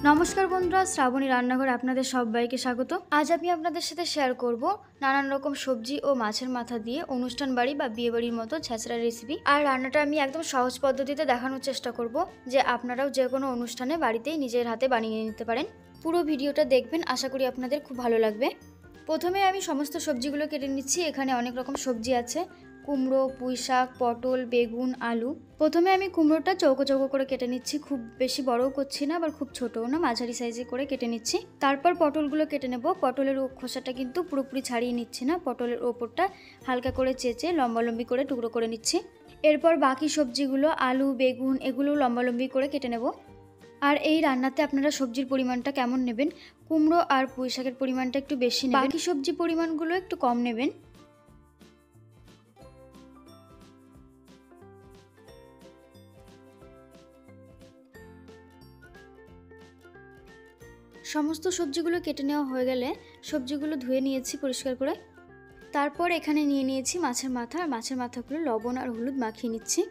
নমস্কার বন্ধুরা, শ্রাবণী রান্নাঘরে আপনাদের সবাইকে স্বাগত। আজ আমি আপনাদের সাথে শেয়ার করব নানান রকম সবজি ও মাছের মাথা দিয়ে অনুষ্ঠান বাড়ি বা বিয়ে বাড়ির মতো ছেঁচড়া রেসিপি। আর রান্নাটা আমি একদম সহজ পদ্ধতিতে দেখানোর চেষ্টা করব, যে আপনারাও যে কোনো অনুষ্ঠানে বাড়িতেই নিজের হাতে বানিয়ে নিতে পারেন। পুরো ভিডিওটা দেখবেন, আশা করি আপনাদের খুব ভালো লাগবে। প্রথমে আমি সমস্ত সবজিগুলো কেটে নিচ্ছি। এখানে অনেক রকম সবজি আছে, কুমড়ো, পুঁই শাক, পটল, বেগুন, আলু। প্রথমে আমি কুমড়োটা চৌকো চৌকো করে কেটে নিচ্ছি, খুব বেশি বড়ও করছি না, আবার খুব ছোটও না, মাঝারি সাইজে করে কেটে নিচ্ছি। তারপর পটলগুলো কেটে নেব। পটলের খোসাটা কিন্তু পুরোপুরি ছাড়িয়ে নিচ্ছি না, পটলের ওপরটা হালকা করে চেঁচে লম্বালম্বি করে টুকরো করে নিচ্ছি। এরপর বাকি সবজিগুলো আলু, বেগুন এগুলো লম্বালম্বি করে কেটে নেব। আর এই রান্নাতে আপনারা সবজির পরিমাণটা কেমন নেবেন, কুমড়ো আর পুঁই শাকের পরিমাণটা একটু বেশি নেবেন, বাকি সবজি পরিমাণগুলো একটু কম নেবেন। সমস্ত সবজিগুলো কেটে নেওয়া হয়ে গেলে সবজিগুলো ধুয়ে নিয়েছি পরিষ্কার করে। তারপর এখানে নিয়ে নিয়েছি মাছের মাথা, আর মাছের মাথাগুলো লবণ আর হলুদ মাখিয়ে নিচ্ছি।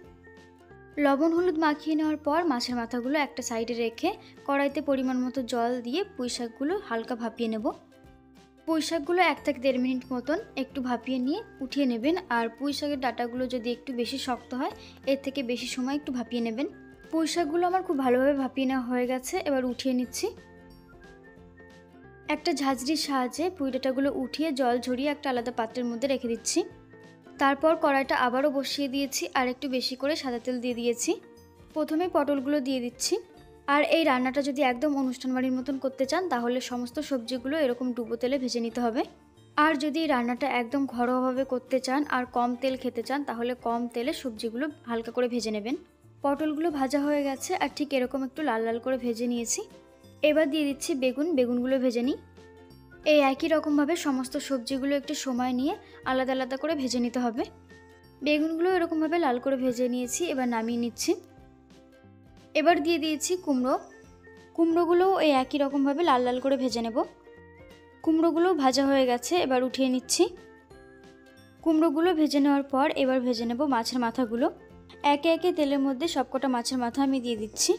লবণ হলুদ মাখিয়ে নেওয়ার পর মাছের মাথাগুলো একটা সাইডে রেখে কড়াইতে পরিমাণ মতো জল দিয়ে পুঁই শাকগুলো হালকা ভাপিয়ে নেব। পুঁই শাকগুলো 1 থেকে 1.5 মিনিট মতন একটু ভাপিয়ে নিয়ে উঠিয়ে নেবেন। আর পুঁই শাকের ডাঁটাগুলো যদি একটু বেশি শক্ত হয়, এর থেকে বেশি সময় একটু ভাপিয়ে নেবেন। পুঁই শাকগুলো আমার খুব ভালোভাবে ভাপিয়ে নেওয়া হয়ে গেছে, এবার উঠিয়ে নিচ্ছি। একটা ঝাঁঝরির সাহায্যে পুঁই ডাঁটাগুলো উঠিয়ে জল ঝরিয়ে একটা আলাদা পাত্রের মধ্যে রেখে দিচ্ছি। তারপর কড়াইটা আবারও বসিয়ে দিয়েছি, আর একটু বেশি করে সাদা তেল দিয়ে দিয়েছি। প্রথমে পটলগুলো দিয়ে দিচ্ছি। আর এই রান্নাটা যদি একদম অনুষ্ঠান বাড়ির মতন করতে চান, তাহলে সমস্ত সবজিগুলো এরকম ডুবো তেলে ভেজে নিতে হবে। আর যদি এই রান্নাটা একদম ঘরোয়াভাবে করতে চান আর কম তেল খেতে চান, তাহলে কম তেলে সবজিগুলো হালকা করে ভেজে নেবেন। পটলগুলো ভাজা হয়ে গেছে, আর ঠিক এরকম একটু লাল লাল করে ভেজে নিয়েছি। এবার দিয়ে দিচ্ছি বেগুনগুলো ভেজে নিই। এই একই রকমভাবে সমস্ত সবজিগুলো একটু সময় নিয়ে আলাদা আলাদা করে ভেজে নিতে হবে। বেগুনগুলো এরকমভাবে লাল করে ভেজে নিয়েছি, এবার নামিয়ে নিচ্ছি। এবার দিয়ে দিয়েছি কুমড়োগুলোও এই একই রকমভাবে লাল লাল করে ভেজে নেব। কুমড়োগুলো ভাজা হয়ে গেছে, এবার উঠিয়ে নিচ্ছি। কুমড়োগুলো ভেজে নেওয়ার পর এবার ভেজে নেব মাছের মাথাগুলো। একে একে তেলের মধ্যে সবকটা মাছের মাথা আমি দিয়ে দিচ্ছি।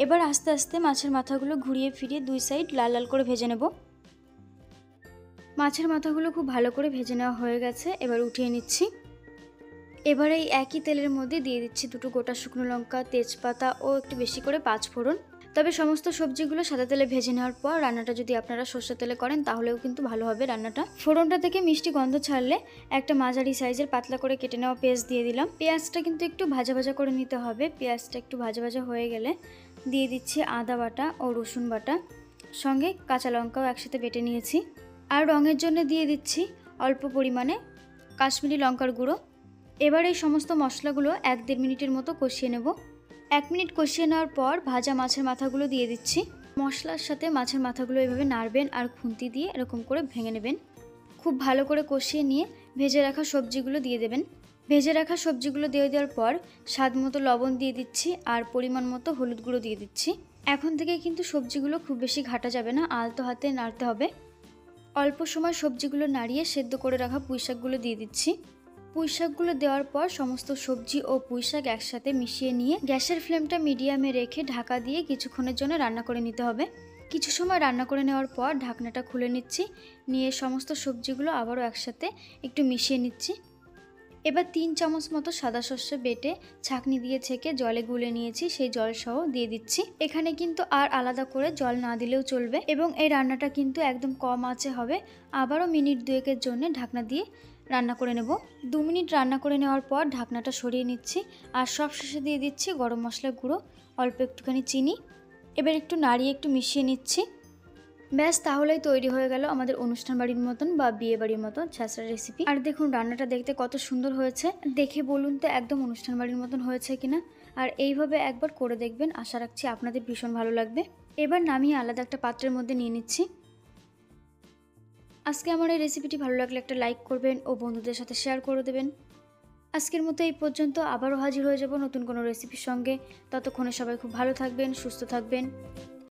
এবার আস্তে আস্তে মাছের মাথাগুলো ঘুরিয়ে ফিরিয়ে 2 সাইড লাল লাল করে ভেজে নেব। মাছের মাথাগুলো খুব ভালো করে ভেজে নেওয়া হয়ে গেছে, এবার উঠিয়ে নিচ্ছি। এবার এই একই তেলের মধ্যে দিয়ে দিচ্ছি 2টো গোটা শুকনো লঙ্কা, তেজপাতা ও একটু বেশি করে 5 ফোড়ন। তবে সমস্ত সবজিগুলো সাদা তেলে ভেজে নেওয়ার পর রান্নাটা যদি আপনারা সর্ষের তেলে করেন, তাহলেও কিন্তু ভালো হবে রান্নাটা। ফোড়নটা থেকে মিষ্টি গন্ধ ছাড়লে একটা মাঝারি সাইজের পাতলা করে কেটে নেওয়া পেঁয়াজ দিয়ে দিলাম। পেঁয়াজটা কিন্তু একটু ভাজা ভাজা করে নিতে হবে। পেঁয়াজটা একটু ভাজা ভাজা হয়ে গেলে দিয়ে দিচ্ছি আদা বাটা ও রসুন বাটা, সঙ্গে কাঁচা লঙ্কাও একসাথে বেটে নিয়েছি। আর রঙের জন্য দিয়ে দিচ্ছি অল্প পরিমাণে কাশ্মীরি লঙ্কার গুঁড়ো। এবার এই সমস্ত মশলাগুলো 1-1.5 মিনিটের মতো কষিয়ে নেব। 1 মিনিট কষিয়ে নেওয়ার পর ভাজা মাছের মাথাগুলো দিয়ে দিচ্ছি। মশলার সাথে মাছের মাথাগুলো এভাবে নাড়বেন আর খুন্তি দিয়ে এরকম করে ভেঙে নেবেন। খুব ভালো করে কষিয়ে নিয়ে ভেজে রাখা সবজিগুলো দিয়ে দেবেন। ভেজে রাখা সবজিগুলো দিয়ে দেওয়ার পর স্বাদ মতো লবণ দিয়ে দিচ্ছি, আর পরিমাণ মতো হলুদ গুঁড়ো দিয়ে দিচ্ছি। এখন থেকে কিন্তু সবজিগুলো খুব বেশি ঘাটা যাবে না, আলতো হাতে নাড়তে হবে। অল্প সময় সবজিগুলো নাড়িয়ে সেদ্ধ করে রাখা পুঁই শাকগুলো দিয়ে দিচ্ছি। পুঁই শাকগুলো দেওয়ার পর সমস্ত সবজি ও পুঁই শাক একসাথে মিশিয়ে নিয়ে গ্যাসের ফ্লেমটা মিডিয়ামে রেখে ঢাকা দিয়ে কিছুক্ষণের জন্য রান্না করে নিতে হবে। কিছু সময় রান্না করে নেওয়ার পর ঢাকনাটা খুলে নিচ্ছি, নিয়ে সমস্ত সবজিগুলো আবারও একসাথে একটু মিশিয়ে নিচ্ছি। এবার 3 চামচ মতো সাদা সর্ষে বেটে ছাঁকনি দিয়ে ছেঁকে জলে গুলে নিয়েছি, সেই জল সহ দিয়ে দিচ্ছি। এখানে কিন্তু আর আলাদা করে জল না দিলেও চলবে, এবং এই রান্নাটা কিন্তু একদম কম আঁচে হবে। আবারও মিনিট 2-এর জন্য ঢাকনা দিয়ে রান্না করে নেব। 2 মিনিট রান্না করে নেওয়ার পর ঢাকনাটা সরিয়ে নিচ্ছি, আর সব শেষে দিয়ে দিচ্ছি গরম মশলার গুঁড়ো, অল্প একটুখানি চিনি। এবার একটু নাড়িয়ে একটু মিশিয়ে নিচ্ছি। ব্যাস, তাহলেই তৈরি হয়ে গেল আমাদের অনুষ্ঠান বাড়ির মতন বা বিয়ে বাড়ির মতন ছেঁচড়া রেসিপি। আর দেখুন রান্নাটা দেখতে কত সুন্দর হয়েছে, দেখে বলুন তো একদম অনুষ্ঠান বাড়ির মতন হয়েছে কিনা। আর এইভাবে একবার করে দেখবেন, আশা রাখছি আপনাদের ভীষণ ভালো লাগবে। এবার নামিয়ে আলাদা একটা পাত্রের মধ্যে নিয়ে নিচ্ছি। আজকে আমার এই রেসিপিটি ভালো লাগলে একটা লাইক করবেন ও বন্ধুদের সাথে শেয়ার করে দেবেন। আজকের মতো এই পর্যন্ত, আবারও হাজির হয়ে যাব নতুন কোনো রেসিপির সঙ্গে। ততক্ষণে সবাই খুব ভালো থাকবেন, সুস্থ থাকবেন।